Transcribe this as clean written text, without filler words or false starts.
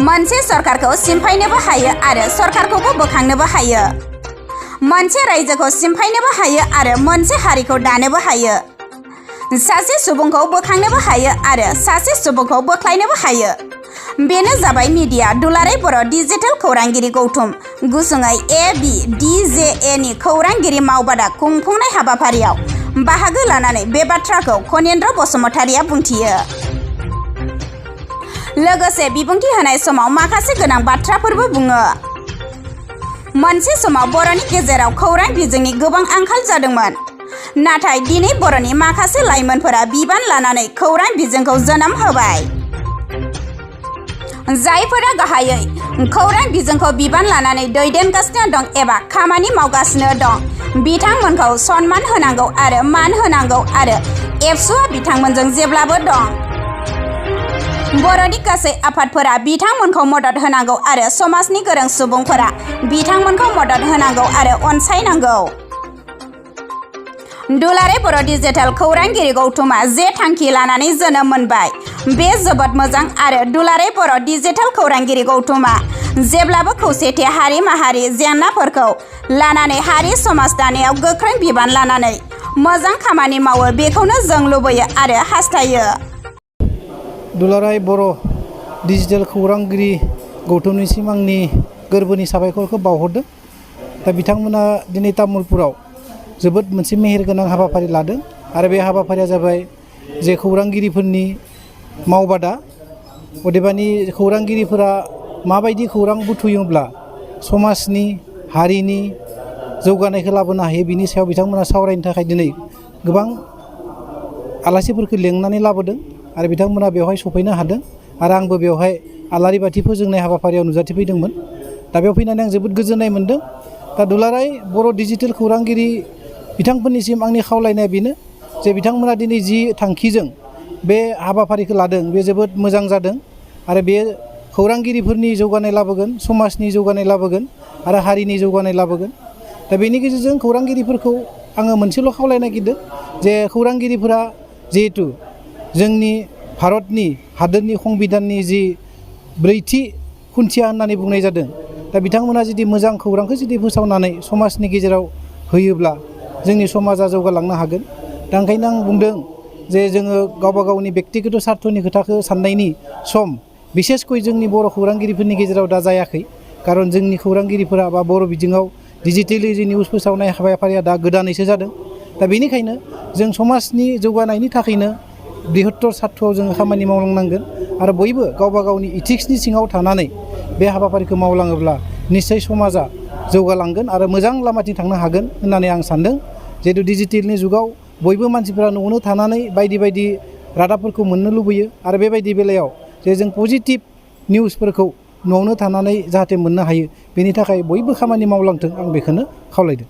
मोनसे सरकारखौ सिमफायनोबो हायो आरो सरकारखौबो बोखांनोबो हायो। मोनसे रायजोखौ सिमफायनोबो हायो आरो मोनसे हारिखौ दानोबो हायो। सासे सुबुंखौ बोखांनोबो हायो आरो सासे सुबुंखौ बोख्लायनोबो हायो। बेनो जाबाय मिडिया दुलाराय बर' डिजिटेल खौरांगिरि गौथुम, गुसुङै ABDJA नि खौरांगिरि मावबादा खुंफुंनाय हाबाफारियाव बाहागो लानानै बे बाथ्राखौ खनिन्द्र बसुमतारिया बुंथियो। लोगोसे बिबुंथि होनाय समाव माखासे गोनां बाथ्राफोरबो बुङो। मोनसे समाव बर'नि गेजेराव खौरां बिजोंनि गोबां आंखाल जादोंमोन। नाथाय दिनै बर'नि माखासे लाइमोनफोरा बिबान लानानै खौरां बिजोंखौ जोनोम होबाय। जायफोरा गाहायै खौरां बिजोंखौ बिबान लानानै दैदेनगासिनो दं एबा खामानि मावगासिनो दं, बिथांमोनखौ सनमान होनांगौ आरो मान होनांगौ आरो एबसुआ बिथांमोनजों जेब्लाबो दं। बर'नि गासै आफादफोरा बिथांमोनखौ मदद होनांगौ आरो समाजनि गोरों सुबुंफोरा बिथांमोनखौ मदद होनांगौ आरो अनसायनांगौ। दुलाराय बर' डिजिटेल खौरांगिरि गौथुमा जे थांखि लानानै जोनोम मोनबाय, बे जोबोद मोजां आरो दुलाराय बर' डिजिटेल खौरांगिरि गौथुमा जेब्लाबो खौसेथि हारि माहारि जेंनाफोरखौ लानानै हारि समाज दानायाव गोख्रों बिबान लानानै मोजां खामानि मावो, बेखौनो जों लुबैयो आरो हास्थायो। दुलाराय बर' डिजिटेल खौरांगिरि गौथुमनिसिम आंनि गोरबोनि साबायखरखौ बावहरदों। दा बिथांमोना दिनै तामुलपुराव जोबोद मोनसे मेहेरगोनां हाबाफारि लादों आरो बे हाबाफारिया जाबाय जे खौरांगिरिफोरनि मावबादा। अदेबानि खौरांगिरिफोरा माबायदि खौरां बुथुमोब्ला समाजनि हारिनि जौगानायखौ लाबोनो हायो, बिनि सायाव बिथांमोना सावरायनो थाखाय दिनै गोबां आलासिफोरखौ लेंनानै लाबोदों आरो बिथांमोना बेवहाय सफैनो हादों आरो आंबो बेवहाय आलारि बाथि फोजोंनाय हाबाफारियाव नुजाथिफैदोंमोन। दा बेयाव फैनानै आं जोबोद गोजोननाय मोन्दों। दा दुलाराय बर' डिजिटेल खौरांगिरि बिथांफोरनिसिम आंनि खावलायनाया बेनो जे बिथांमोना दिनै जि थांखिजों बे हाबाफारिखौ लादों बे जोबोद मोजां जादों आरो बे खौरांगिरिफोरनि जौगानाय लाबोगोन, समाजनि जौगानाय लाबोगोन आरो हारिनि जौगानाय लाबोगोन। दा बेनि गेजेरजों खौरांगिरिफोरखौ आङो मोनसेल' खावलायनो नागिरदों जे खौरांगिरिफोरा जिहेथु जोंनि भारतनि हादोरनि संबिधाननि जि 4थि खुन्थिया होननानै बुंनाय जादों, दा बिथांमोना जुदि मोजां खौरांखौ जुदि फोसावनानै समाजनि गेजेराव होयोब्ला जोंनि समाजा जौगालांनो हागोन। दा ओंखायनो आं बुंदों जे जोङो गावबा गावनि बेक्तिगत सार्थनि खोथाखौ साननायनि सम बिसेसकय जोंनि बर' खौरांगिरिफोरनि गेजेराव दा जायाखै। खारन जोंनि खौरांगिरिफोरा बा बर' बिजोङाव डिजिटेलि जि निउस फोसावनाय हाबाफारिया दा गोदानैसो जादों। दा बेनिखायनो जों समाजनि जौगानायनि थाखायनो बृहत्तर सार्थआव जोङो खामानि मावलांनांगोन आरो बयबो गावबा गावनि इथिक्सनि सिङाव थानानै बे हाबाफारिखौ मावलाङोब्ला निस्सय समाजा जौगालांगोन आरो मोजां लामाथिं थांनो हागोन होननानै आं सान्दों। जिहेतु डिजिटेलनि जुगाव बयबो मानसिफ्रा न'आवनो थानानै बायदि बायदि रादाबफोरखौ मोननो लुबैयो आरो बेबायदि बेलायाव जे जों पजिटिभ निउसफोरखौ न'आवनो थानानै जाहाथे मोननो हायो, बेनि थाखाय बयबो खामानि मावलांथों, आं बेखौनो खावलायदों।